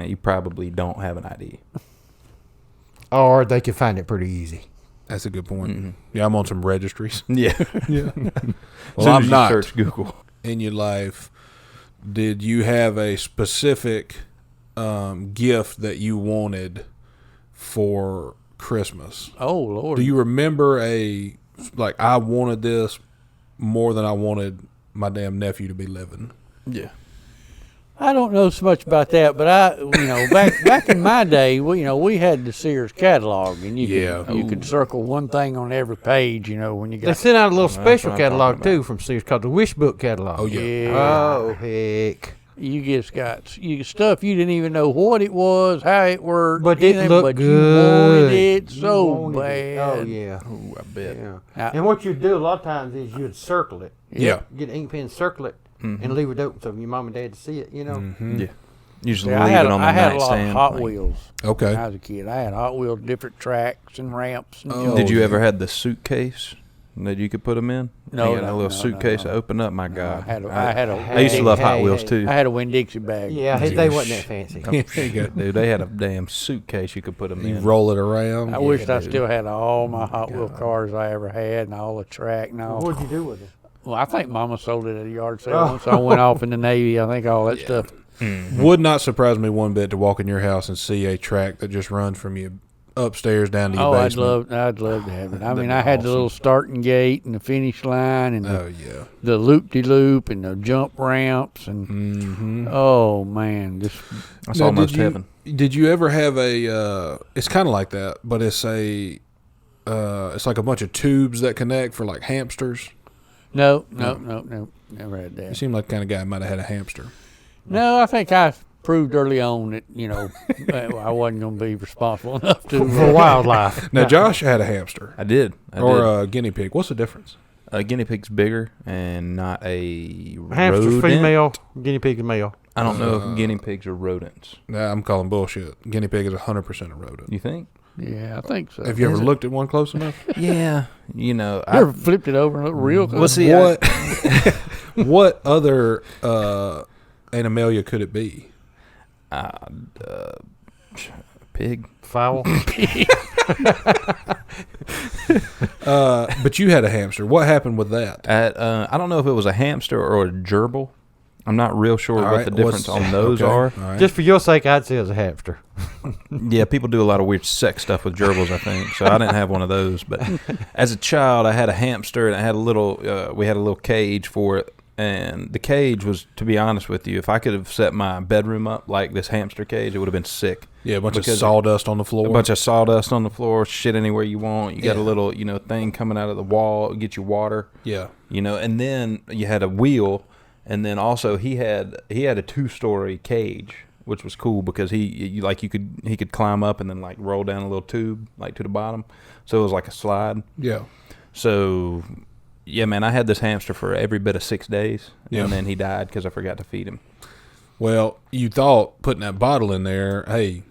you probably don't have an ID. Or they could find it pretty easy. That's a good point. Mhm. Yeah, I'm on some registries. Yeah. Yeah. Well, Well, I'm not. Search Google. In your life, did you have a specific gift that you wanted for Christmas? Oh Lord. Do you remember I wanted this more than I wanted my damn nephew to be living? Yeah. I don't know so much about that, but back in my day, we had the Sears catalog, and you could circle one thing on every page, when you They got. sent out a little That's special what I'm catalog talking too from Sears called the Wish Book catalog. Oh, yeah. Oh heck! You just got stuff you didn't even know what it was, how it worked, But it anything, looked but good. you wanted it You so wanted bad. it. Oh yeah. Ooh, I bet. Yeah. Now- And what you'd do a lot of times is you'd circle it. Yeah. Get an ink pen, circle it, and leave it open so your mom and dad to see it. Mhm. Yeah. You just Yeah, leave it on the I had a lot of nightstand. Hot like- Wheels Okay. when I was a kid. I had Hot Wheels, different tracks and ramps. And Oh, Did you yeah. ever had the suitcase that you could put them in? No, You got a no, little no, suitcase no. to open up. My No, God, I used to love Hot Hey, Wheels hey. too. I had a Winn-Dixie bag. Yeah, they wasn't that fancy. There you go. Dude, they had a damn suitcase you could put them You in. roll it around. I wished I dude. still had all my Hot Wheel cars I ever had and all the track and all. What'd you do with it? Well, I think Mama sold it at a yard sale once I went off in the Navy. I think all that stuff. Would not surprise me one bit to walk in your house and see a track that just runs from you upstairs down to your Oh, basement. I'd love to have it. I That'd mean, be I had the awesome. little starting gate and the finish line and Oh yeah. the loop-de-loop and the jump ramps and Mm-hmm. oh man, just That's Now, almost heaven. Did you ever have a? It's kind of like that, but it's a. It's like a bunch of tubes that connect for like hamsters. no, never had You that. seem like the kind of guy who might have had a hamster. No, I think I proved early on that I wasn't going to be responsible enough to. For wildlife. Now Josh had a hamster I did. or a guinea pig. What's the difference? A guinea pig's bigger and not a Hamster's rodent. female, guinea pig is male. I don't know if guinea pigs are rodents. Nah, I'm calling bullshit. Guinea pig is 100% a rodent. You think? Yeah, I think so. Have you ever Is it? looked at one close enough? Yeah. You know, You ever flipped it over and looked real close? Well, see, What? What other animalia could it be? pig. Fowl. But you had a hamster. What happened with that? I don't know if it was a hamster or a gerbil. I'm not real sure All what right, the difference what's- on those okay, are. all right. Just for your sake, I'd say it was a hamster. Yeah, people do a lot of weird sex stuff with gerbils, I think. So I didn't have one of those. But as a child, I had a hamster, and I had a little. We had a little cage for it, and the cage was, to be honest with you, if I could have set my bedroom up like this hamster cage, it would have been sick. Yeah, a bunch of because sawdust on the floor. A bunch of sawdust on the floor, shit anywhere you want. You got a Yeah. little, thing coming out of the wall, get you water. Yeah. And then you had a wheel, and then also he had a 2-story cage, which was cool because he could climb up and then like roll down a little tube like to the bottom, so it was like a slide. Yeah. So yeah, man, I had this hamster for every bit of 6 days, Yeah. and then he died because I forgot to feed him. Well, you thought putting that bottle in there, hey,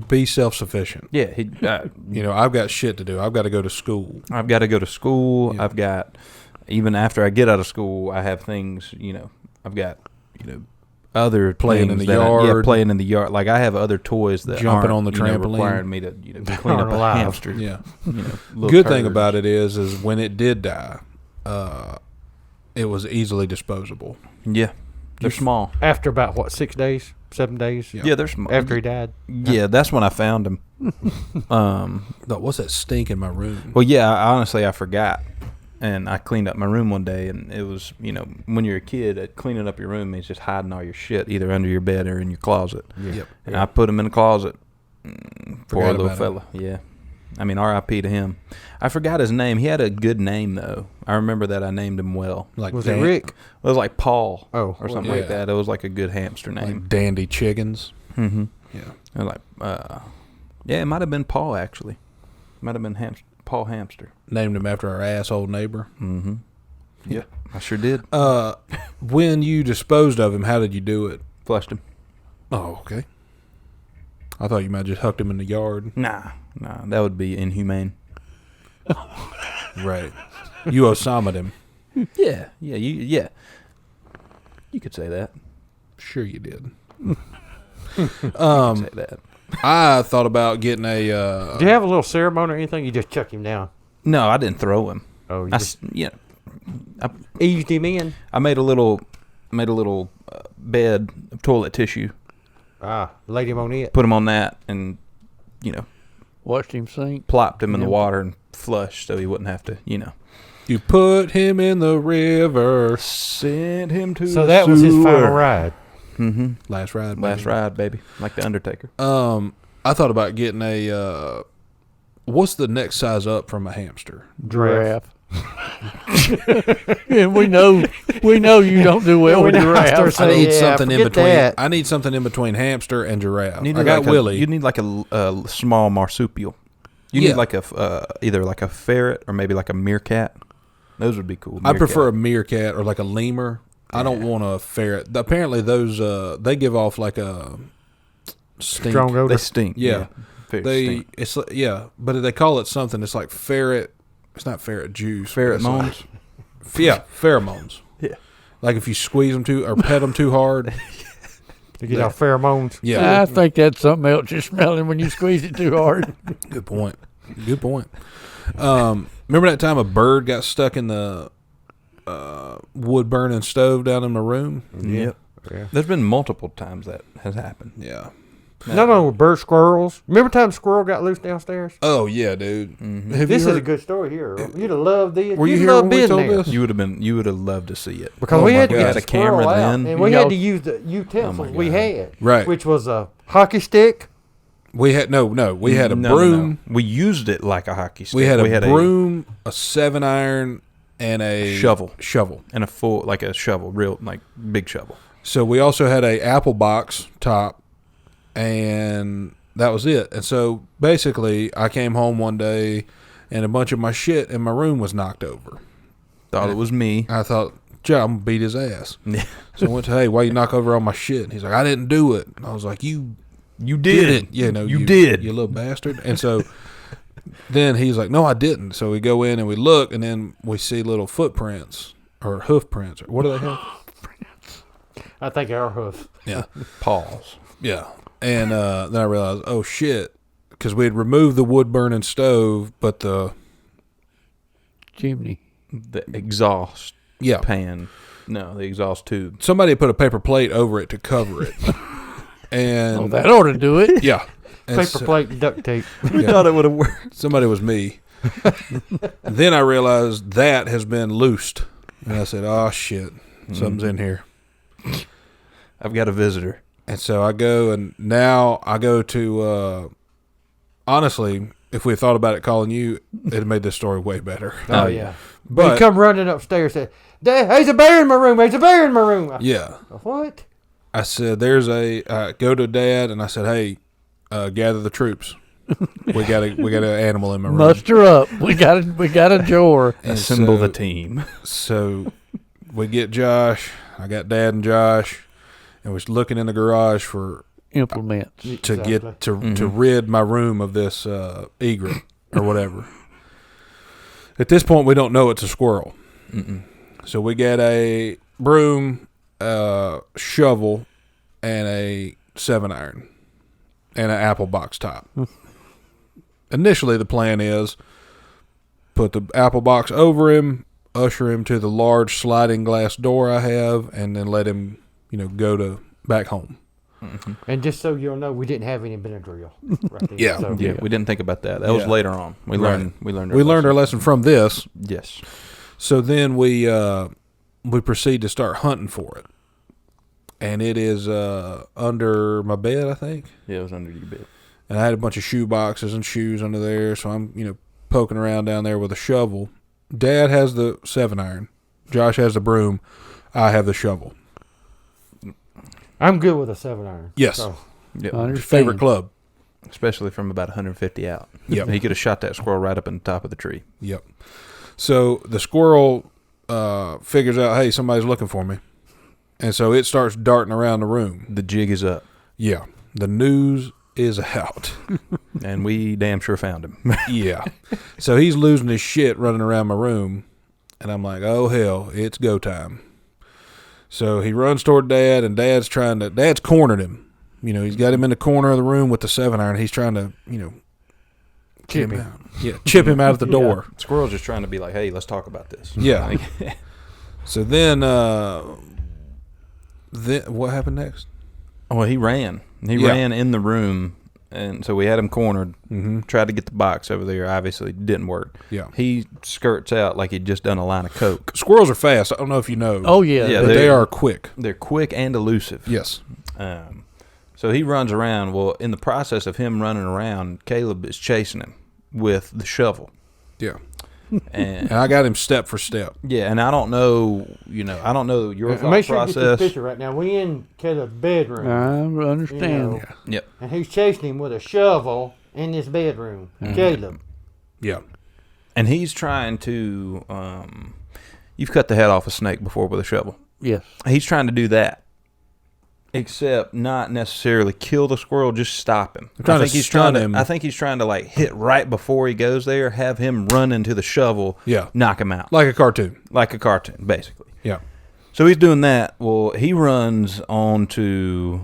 be self-sufficient. Yeah, he. I've got shit to do. I've got to go to school. I've got to go to school. Yeah. I've got, even after I get out of school, I have things, I've got, other Playing things in the that yard. playing in the yard. Like I have other toys that Jumping aren't, on the trampoline. requiring me to, clean up Aren't a allowed. hamster. Yeah. Little Good thing turds. about it is when it did die, it was easily disposable. Yeah, they're small. After about, 6 days? 7 days? Yeah. Yeah, they're small. After he died? Yeah, that's when I found him. Thought, what's that stink in my room? Well, yeah, honestly, I forgot. And I cleaned up my room one day, and it was, when you're a kid, cleaning up your room means just hiding all your shit either under your bed or in your closet. Yep. And I put him in the closet. Poor Forgot little about fella. Yeah. I mean, R.I.P. to him. I forgot his name. He had a good name, though. I remember that I named him well. Like Was it Rick? It was like Paul Oh, or something yeah. like that. It was like a good hamster name. Like Dandy Chickens. Mm-hmm. Yeah. It was like, yeah, it might have been Paul, actually. Might have been Paul Hamster. Named him after our asshole neighbor. Mm-hmm. Yeah, I sure did. When you disposed of him, how did you do it? Flushed him. Oh, okay. I thought you might have just hucked him in the yard. Nah, that would be inhumane. Right. You Osama'd him. Yeah. You could say that. Sure you did. Say that. I thought about getting a... Do you have a little ceremony or anything? You just chuck him down? No, I didn't throw him. Oh, you I, just eased him in? I made a little bed of toilet tissue. Laid him on it. Put him on that, and Watched him sink. plopped him in the Yeah. water and flushed, so he wouldn't have to. You put him in the river. Send him to. So that was his final ride. Mm-hmm. Last ride. Last baby. ride, baby, like the Undertaker. I thought about getting a... what's the next size up from a hamster? Giraffe. And we know you don't do well with we know I giraffes. start I need yeah, something in forget between. that. I need something in between hamster and giraffe. You I got like Willie. You need like a small marsupial. You Yeah. need like either like a ferret or maybe like a meerkat. Those would be cool. I prefer a Meerkat. meerkat or like a lemur. I don't want a ferret. Apparently, those they give off like a stink. Strong odor. They stink. Yeah. Very stink. It's but they call it something. It's like ferret. It's not ferret juice. Ferret but it's moans. Like, pheromones. Yeah. Like if you squeeze them too or pet them too hard. To get off pheromones. Yeah. I think that's something else you're smelling when you squeeze it too hard. Good point. Good point. Remember that time a bird got stuck in the wood burning stove down in my room? Yep. Yeah. There's been multiple times that has happened. Yeah. Not only with bird squirrels. Remember time squirrel got loose downstairs? Oh yeah, dude. Mm-hmm. Have This you is heard? a good story here. You'd have loved this. Were you You'd here love when we being told there. this? You would have loved to see it. Because Oh we my had to God. get Had the a camera squirrel out, then. and we Y'all- had to use the utensils we God. had, Right. which was a hockey stick. We had we had a No, broom. no. We used it like a hockey stick. We had a broom, a 7-iron, and a Shovel. Shovel. and a full like a shovel, real like big shovel. So we also had a apple box top, and that was it. And so basically, I came home one day, and a bunch of my shit in my room was knocked over. Thought it was me. I thought, "Joe, I'm gonna beat his ass." Yeah. So I went to, "Hey, why you knock over all my shit?" And he's like, "I didn't do it." And I was like, "You You did did it. You know, you did. you little bastard." And so then he's like, "No, I didn't." So we go in and we look, and then we see little footprints or hoof prints, or what do they have? I think our hoof. Yeah, Pause. yeah. And then I realized, oh shit, because we had removed the wood burning stove, but the Chimney. The exhaust yeah, pan. No, the exhaust tube. somebody put a paper plate over it to cover it, and Oh, that ought to do it. yeah, and Paper plate and duct tape. We thought it would have worked. somebody was me. Then I realized that has been loosed, and I said, "Oh shit, something's in here." I've got a visitor. And so I go, and now I go to, honestly, if we had thought about it calling you, it had made this story way better. Oh, yeah. But But, he come running upstairs and said, "Dad, there's a bear in my room. There's a bear in my room." yeah, What? I said, go to Dad, and I said, "Hey, gather the troops. We got an animal in my room." Muster up. We got a drawer. And Assemble so- the team. So we get Josh. I got Dad and Josh, and we're looking in the garage for Implements. to get to rid my room of this egret or whatever. At this point, we don't know it's a squirrel. Mm-mm. So we get a broom, shovel, and a 7-iron, and an apple box top. Initially, the plan is put the apple box over him, usher him to the large sliding glass door I have, and then let him, go back home. Mm-hmm. And just so you'll know, we didn't have any Benadryl. Right there. Yeah. So, Yeah, we didn't think about that. That was Yeah. later on. We Right. learned. We learned. We learned our lesson from this. Yes. So then we proceed to start hunting for it, and it is under my bed, I think. Yeah, it was under your bed. And I had a bunch of shoe boxes and shoes under there, so I'm poking around down there with a shovel. Dad has the 7-iron, Josh has the broom, I have the shovel. I'm good with a 7-iron. Yes, So, Yep. I your understand. favorite club. Especially from about 150 out. Yep. He could have shot that squirrel right up in the top of the tree. Yep. So the squirrel figures out, hey, somebody's looking for me, and so it starts darting around the room. The jig is up, Yeah, the news is out. and we damn sure found him. Yeah. So he's losing his shit running around my room, and I'm like, oh hell, it's go time. So he runs toward Dad, and Dad's cornered him. He's got him in the corner of the room with the 7-iron. He's trying to, Chip him. out. Yeah, chip him out of the door. Squirrel's just trying to be like, hey, let's talk about this. Yeah. Like, So then what happened next? well, he ran. He Yeah. ran in the room, and so we had him cornered. Mm-hmm. Tried to get the box over there. Obviously, didn't work. Yeah. He skirts out like he'd just done a line of coke. Squirrels are fast. I don't know if you know. Oh yeah. Yeah, but they- they are quick. They're quick and elusive. Yes. So he runs around. Well, in the process of him running around, Caleb is chasing him with the shovel. Yeah. And And I got him step for step. yeah, and I don't know, I don't know your thought make sure you get this process. picture right now. We in Caleb's bedroom. I understand. You know, Yep. and he's chasing him with a shovel in this bedroom. Caleb. Yeah. And he's trying to you've cut the head off a snake before with a shovel. Yes. He's trying to do that. Except not necessarily kill the squirrel, just stop him. I think he's trying to. I think he's trying to like hit right before he goes there, have him run into the shovel, knock him out. Like a cartoon. Like a cartoon, basically. Yeah. So he's doing that. Well, he runs onto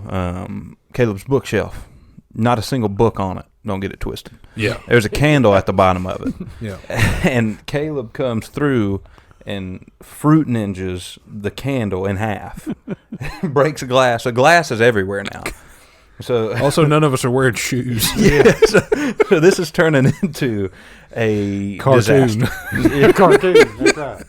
Caleb's bookshelf. Not a single book on it. Don't get it twisted. Yeah. There's a candle at the bottom of it. Yeah. And Caleb comes through and fruit ninjas the candle in half. Breaks a glass. So glass is everywhere now. So Also, none of us are wearing shoes. yeah. So this is turning into a Cartoon. disaster. Cartoon. That's right.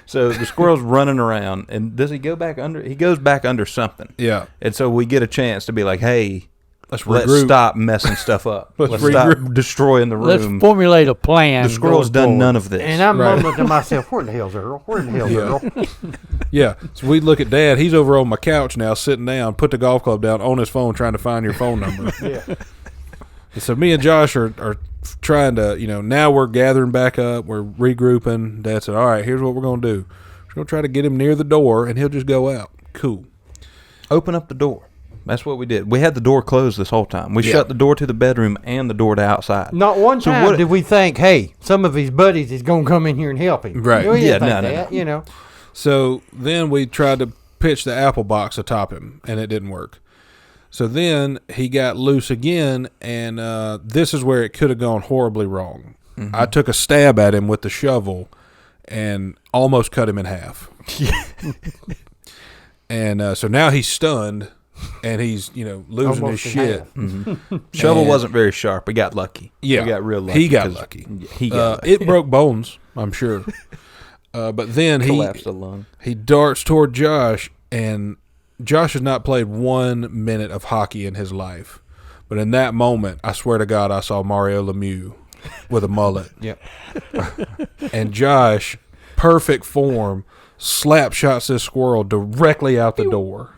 So the squirrel's running around, and does he go back under? He goes back under something. Yeah. And so we get a chance to be like, hey, Let's let's stop messing stuff up. Let's Let's stop regroup. destroying the Let's room. formulate a plan. The squirrel's going done none forward. of this. And I'm Right. mumbling to myself, where in the hell's Earl? Where in the hell's Earl? Yeah. So we look at Dad. He's over on my couch now, sitting down, put the golf club down on his phone, trying to find your phone number. Yeah. And so me and Josh are trying to, now we're gathering back up. We're regrouping. Dad said, all right, here's what we're going to do. We're going to try to get him near the door, and he'll just go out. Cool. Open up the door. That's what we did. We had the door closed this whole time. We shut the door to the bedroom and the door to outside. Not one So time what- did we think, hey, some of his buddies is going to come in here and help him. Right. We didn't Yeah, think no. that, you know. So then we tried to pitch the apple box atop him, and it didn't work. So then he got loose again, and this is where it could have gone horribly wrong. Mm-hmm. I took a stab at him with the shovel and almost cut him in half. And so now he's stunned, and he's losing Almost his in shit. half. Mm-hmm. Shovel And- wasn't very sharp. We got lucky. Yeah, We got real lucky. He got 'cause- lucky. Yeah, he got lucky. It broke bones, I'm sure. But then Collapsed a lung. he darts toward Josh, and Josh has not played 1 minute of hockey in his life. But in that moment, I swear to God, I saw Mario Lemieux with a mullet. Yep. And Josh, perfect form, slap shots this squirrel directly out the door.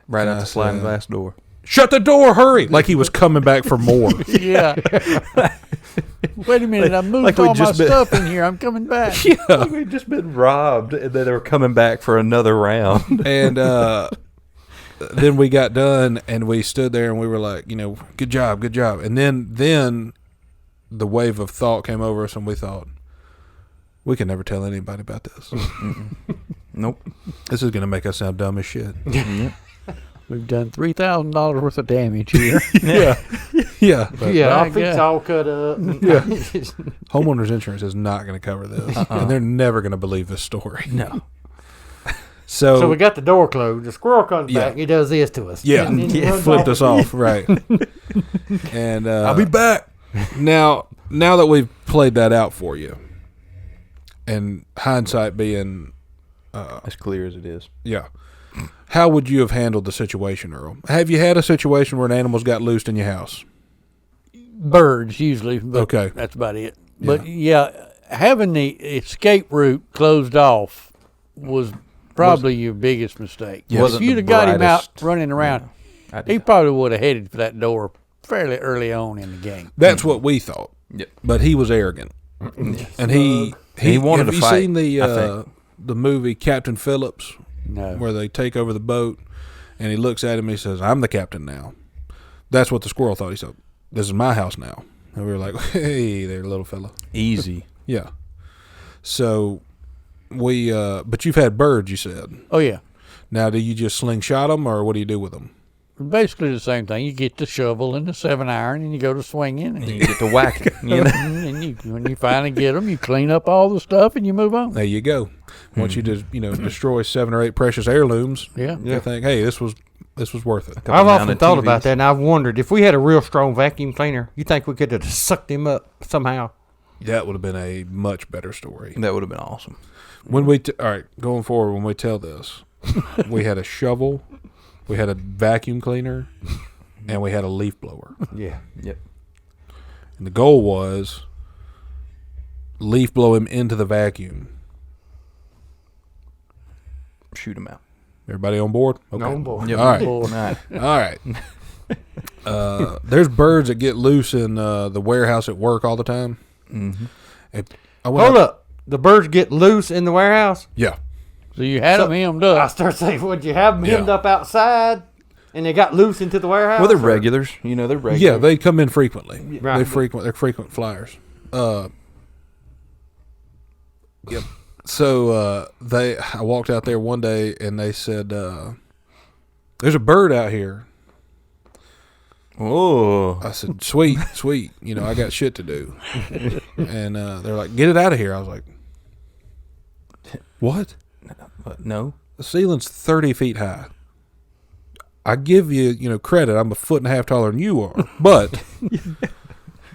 Right out the That's, sliding glass door. Shut the door, hurry! Like he was coming back for more. Yeah. Wait a minute, I moved like we all my just been- stuff in here. I'm coming back. Yeah. We'd just been robbed, and then they were coming back for another round. And then we got done, and we stood there, and we were like, good job, good job. And then the wave of thought came over us, and we thought, we can never tell anybody about this. Nope. This is going to make us sound dumb as shit. We've done $3,000 worth of damage here. Yeah. Yeah. But Yeah, I our feet's guess. all cut up. Yeah. homeowners insurance is not going to cover this. And they're never going to believe this story. No. So we got the door closed. The squirrel comes Yeah. back. He does this to us. Yeah. And then he runs Flipped off. us off. Right. And I'll be back. Now that we've played that out for you, and hindsight being, As clear as it is. yeah, how would you have handled the situation, Earl? Have you had a situation where an animal's got loosed in your house? Birds, usually. But Okay. that's about it. But, yeah, having the escape route closed off was probably your biggest mistake. Yeah. If Wasn't you'd the have got him out brightest- running around, I he did. probably would have headed for that door fairly early on in the game. That's what we thought. Yep. But he was arrogant, and he wanted have to you fight, seen I think. the movie Captain Phillips, No. where they take over the boat, and he looks at him and he says, "I'm the captain now." That's what the squirrel thought. He said, "This is my house now." And we were like, "Hey there, little fella." Easy. Yeah. So we, but you've had birds, you said. Oh, yeah. Now, do you just slingshot them, or what do you do with them? Basically the same thing. You get the shovel and the 7-iron, and you go to swinging. And And, you get to whack it. You know? and when you finally get them, you clean up all the stuff and you move on. There you go. Once you just destroy 7 or 8 precious heirlooms, Yeah. you think, hey, this was worth it. I've often mounted thought TVs. about that, and I've wondered if we had a real strong vacuum cleaner, you think we could have sucked him up somehow? That would have been a much better story. That would have been awesome. When we all right, going forward, when we tell this, we had a shovel, we had a vacuum cleaner, and we had a leaf blower. Yeah. Yep. And the goal was leaf blow him into the vacuum. Shoot him out. Everybody on board? Okay. On board. Yep. All right. All right. All right. There's birds that get loose in the warehouse at work all the time. Mm-hmm. I went Hold up. The birds get loose in the warehouse? Yeah. So you had them hemmed I up. start saying, would you have them hemmed Yeah. up outside, and they got loose into the warehouse? Well, they're or- regulars. You know, they're regulars. Yeah, they come in frequently. Right. They're frequent flyers. Yep. So I walked out there one day and they said, "There's a bird out here." Oh. I said, "Sweet, sweet. You know, I got shit to do." And they're like, "Get it out of here." I was like, "What?" No. The ceiling's 30 feet high. I give you, credit. I'm a foot and a half taller than you are, but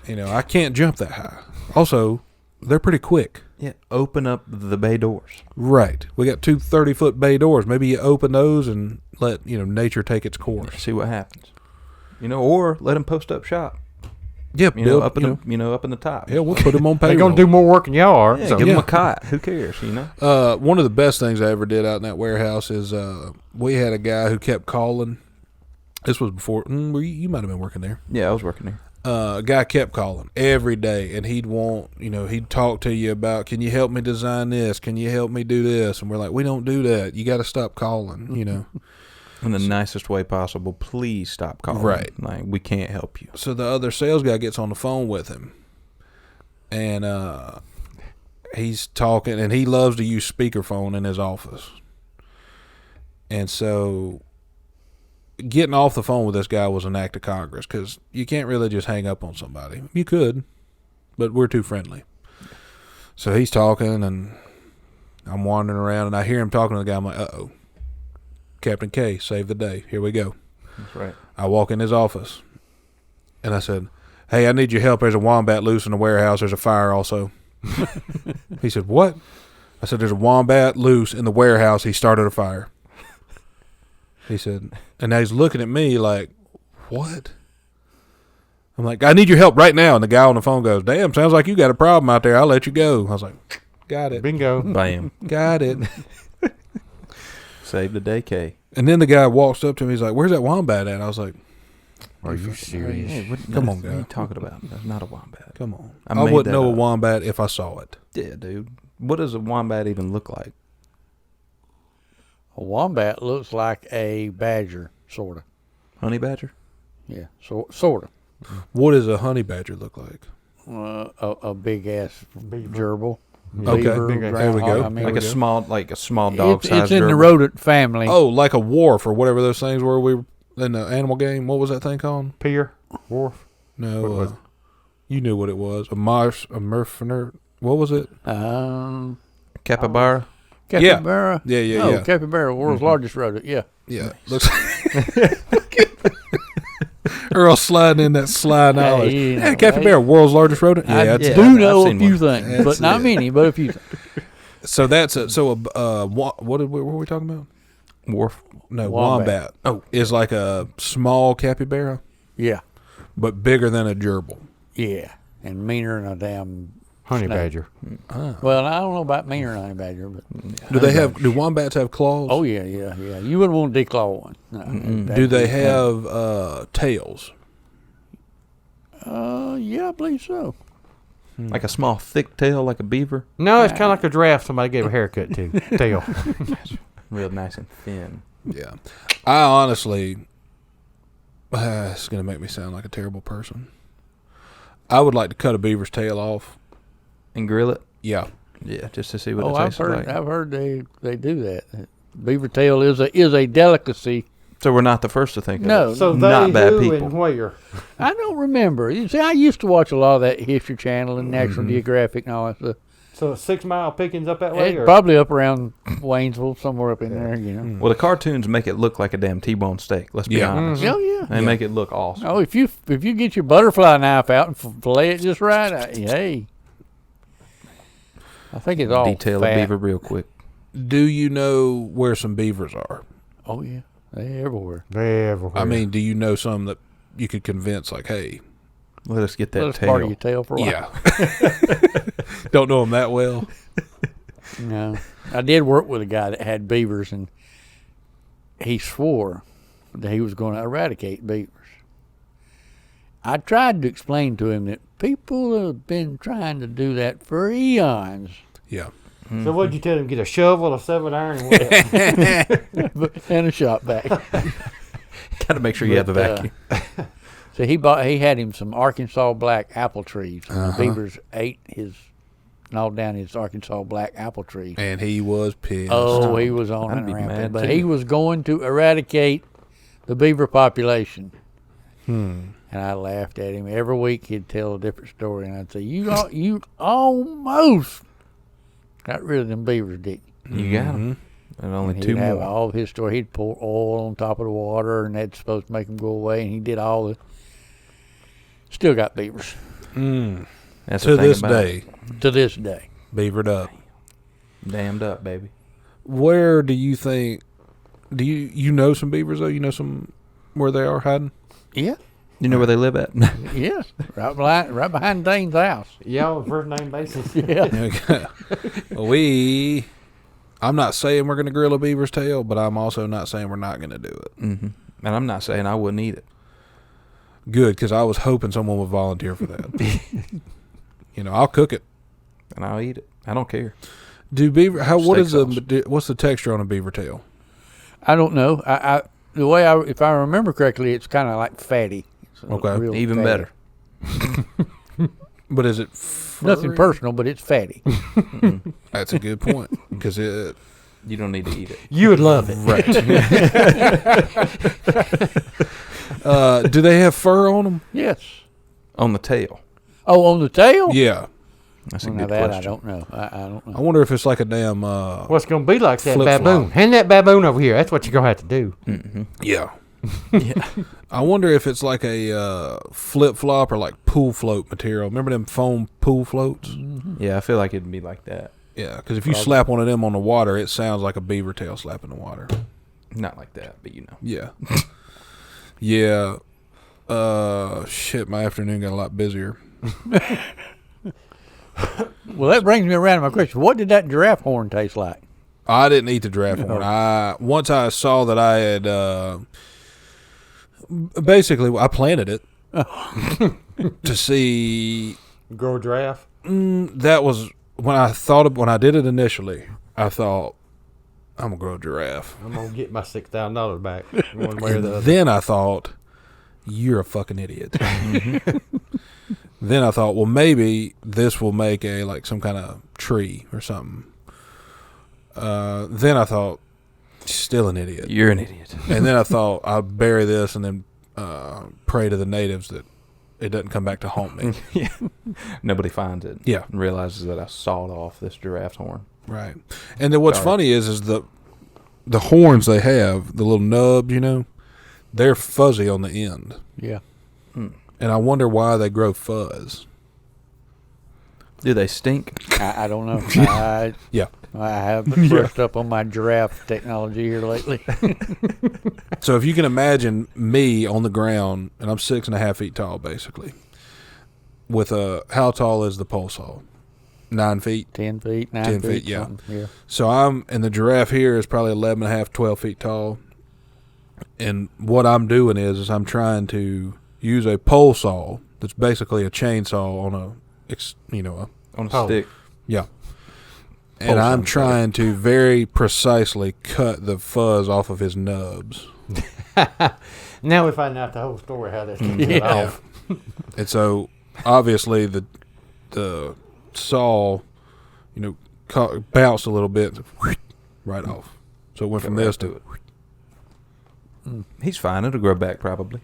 I can't jump that high. Also, they're pretty quick. Yeah. Open up the bay doors. Right. We got two 30-foot bay doors. Maybe you open those and let, nature take its course. See what happens. Or let them post up shop. Yep. Up in the top. Yeah, we'll put them on payroll. They're going to do more work than y'all are. Yeah, so. give them a cot. Who cares? One of the best things I ever did out in that warehouse is we had a guy who kept calling. This was before you might have been working there. Yeah, I was working there. A guy kept calling every day, and he'd talk to you about, can you help me design this? Can you help me do this? And we're like, we don't do that. You got to stop calling, In the nicest way possible. Please stop calling. Right. Like, we can't help you. So the other sales guy gets on the phone with him, and he's talking, and he loves to use speakerphone in his office. And so getting off the phone with this guy was an act of Congress, because you can't really just hang up on somebody. You could, but we're too friendly. So he's talking, and I'm wandering around, and I hear him talking to the guy. I'm like, uh-oh. Captain K, save the day. Here we go. That's right. I walk in his office, and I said, hey, I need your help. There's a wombat loose in the warehouse. There's a fire also. He said, what? I said, there's a wombat loose in the warehouse. He started a fire. He said, and now he's looking at me like, what? I'm like, I need your help right now. And the guy on the phone goes, damn, sounds like you got a problem out there. I'll let you go. I was like, got it. Bingo. Bam. Got it. Save the day, K. And then the guy walks up to me. He's like, where's that wombat at? I was like, Are you serious? Hey, Come on, what are guy. you talking about? That's not a wombat. come on. I I made wouldn't that know a up. wombat if I saw it. Yeah, dude. What does a wombat even look like? A wombat looks like a badger, sort of. Honey badger? Yeah, sort of. What does a honey badger look like? A big ass gerbil. Okay, Beaver, big ass- there we go. I mean, Like a small dog it's size in the gerbil. rodent family. Oh, like a wharf or whatever those things were we were in the animal game. What was that thing called? Pier, wharf. No, What was it? you knew what it was. A murfiner. What was it? Capybara? Capybara. Yeah, yeah, Oh, yeah. capybara, world's largest rodent. Yeah. Yeah. Looks Earl sliding in that sly knowledge. you know, Hey, capybara, world's largest rodent. Yeah, I that's yeah. do know I've a seen few one. things, That's but not it. many, but a few things. So that's what were we talking about? Wharf? No, Wombat. wombat. Is like a small capybara, Yeah. but bigger than a gerbil. Yeah. And meaner than a damn Honey snake. badger. Well, I don't know about meaner than a honey badger, but Do wombats have claws? oh yeah. You wouldn't want to declaw one. No, Do they have tails? Yeah, I believe so. Like a small thick tail like a beaver? No, it's kind of like a giraffe somebody gave a haircut to. Tail. Real nice and thin. Yeah. I honestly, it's going to make me sound like a terrible person. I would like to cut a beaver's tail off. And grill it? Yeah. Yeah, just to see what Oh, it I've tastes heard. like. I've heard they do that. Beaver tail is a delicacy. So we're not the first to think No. of it. So they Not bad who people. and where? I don't remember. You see, I used to watch a lot of that History Channel and National Geographic and all that stuff. So 6 Mile Pickens up that way? It's Or? probably up around Waynesville, somewhere up in there. You know. Well, the cartoons make it look like a damn T-bone steak. Let's be Yeah. honest. Oh yeah. They make it look awesome. Oh, if you get your butterfly knife out and fillet it just right, hey. I think it's all Detail fat. a beaver real quick. Do you know where some beavers are? Oh yeah, they everywhere. They everywhere. I mean, do you know some that you could convince, like, hey, Let us get that That's part of tail. your tail for a while. yeah. Don't know them that well. No, I did work with a guy that had beavers, and he swore that he was going to eradicate beavers. I tried to explain to him that people have been trying to do that for eons. Yeah. So what'd you tell him? Get a shovel, a 7-iron, and what else? And a shop vac. Got to make sure you have the vacuum. So he had him some Arkansas black apple trees. And the beavers gnawed down his Arkansas black apple tree. And he was pissed. Oh, he was on I'd and be rampant. mad, But too. he was going to eradicate the beaver population. And I laughed at him. Every week he'd tell a different story, and I'd say, you almost got rid of them beavers, Dick. You got them. And only And 2 he'd have more. all of his story. He'd pour oil on top of the water, and that's supposed to make them go away, and he did all the... Still got beavers. That's To the thing this about it. day, To this day. beavered up. Damned up, baby. Where do you think? Do you know some beavers though? You know some where they are hiding? Yeah. You know where they live at? Yeah. Right behind Dane's house. Yeah, on a first name basis. Yeah. I'm not saying we're going to grill a beaver's tail, but I'm also not saying we're not going to do it. Mm-hmm. And I'm not saying I wouldn't eat it. Good, because I was hoping someone would volunteer for that. I'll cook it. And I'll eat it. I don't care. Do beaver? Steak sauce. What's the texture on a beaver tail? I don't know. The way if I remember correctly, it's kind of like fatty. It's Okay. real Even fatty. But is it Nothing furry? personal, but it's fatty. That's a good point, because it. You don't need to eat it. You would love it. Right. Do they have fur on them? Yes. On the tail. Oh, on the tail? Yeah. That's Well, a now good that question. I don't know. I don't know. I wonder if it's like a damn. What's going to be like that Flip-flop. baboon? Hand that baboon over here. That's what you're going to have to do. Mm-hmm. Yeah. I wonder if it's like a flip flop or like pool float material. Remember them foam pool floats? Yeah, I feel like it'd be like that. Yeah, because if you slap one of them on the water, it sounds like a beaver tail slapping the water. Not like that, but you know. Yeah. Yeah. Shit, my afternoon got a lot busier. Well, that brings me around to my question. What did that giraffe horn taste like? I didn't eat the giraffe horn. Once I saw that I had basically I planted it to see. Grow a giraffe. That was when I did it initially. I thought I'm gonna grow a giraffe. I'm going to get my $6,000 back one way or the other. Then I thought, you're a fucking idiot. Then I thought, well, maybe this will make some kind of tree or something. Then I thought, still an idiot. You're an idiot. And then I thought, I'll bury this and then pray to the natives that it doesn't come back to haunt me. Yeah. Nobody finds it. Yeah. And realizes that I sawed off this giraffe's horn. Right. And then what's Sorry. funny is the horns they have, the little nubs, they're fuzzy on the end. Yeah. And I wonder why they grow fuzz. Do they stink? I don't know. Yeah. I haven't brushed up on my giraffe technology here lately. So if you can imagine me on the ground, and I'm 6.5 feet tall, basically, with how tall is the pole saw? 9 feet. 10 feet, 9 10 feet, feet, yeah. something. Yeah. So and the giraffe here is probably 11.5, 12 feet tall. And what I'm doing is I'm trying to use a pole saw that's basically a chainsaw on a On a Oh. stick. yeah. Pole And I'm sounds trying to very precisely cut the fuzz off of his nubs. Now we find out the whole story how that's going to Yeah. get off. And so obviously the saw, bounced a little bit, right off. So it went from Go right this to to it. He's fine. It'll grow back probably.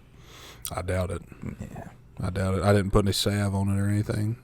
I doubt it. Yeah. I doubt it. I didn't put any salve on it or anything.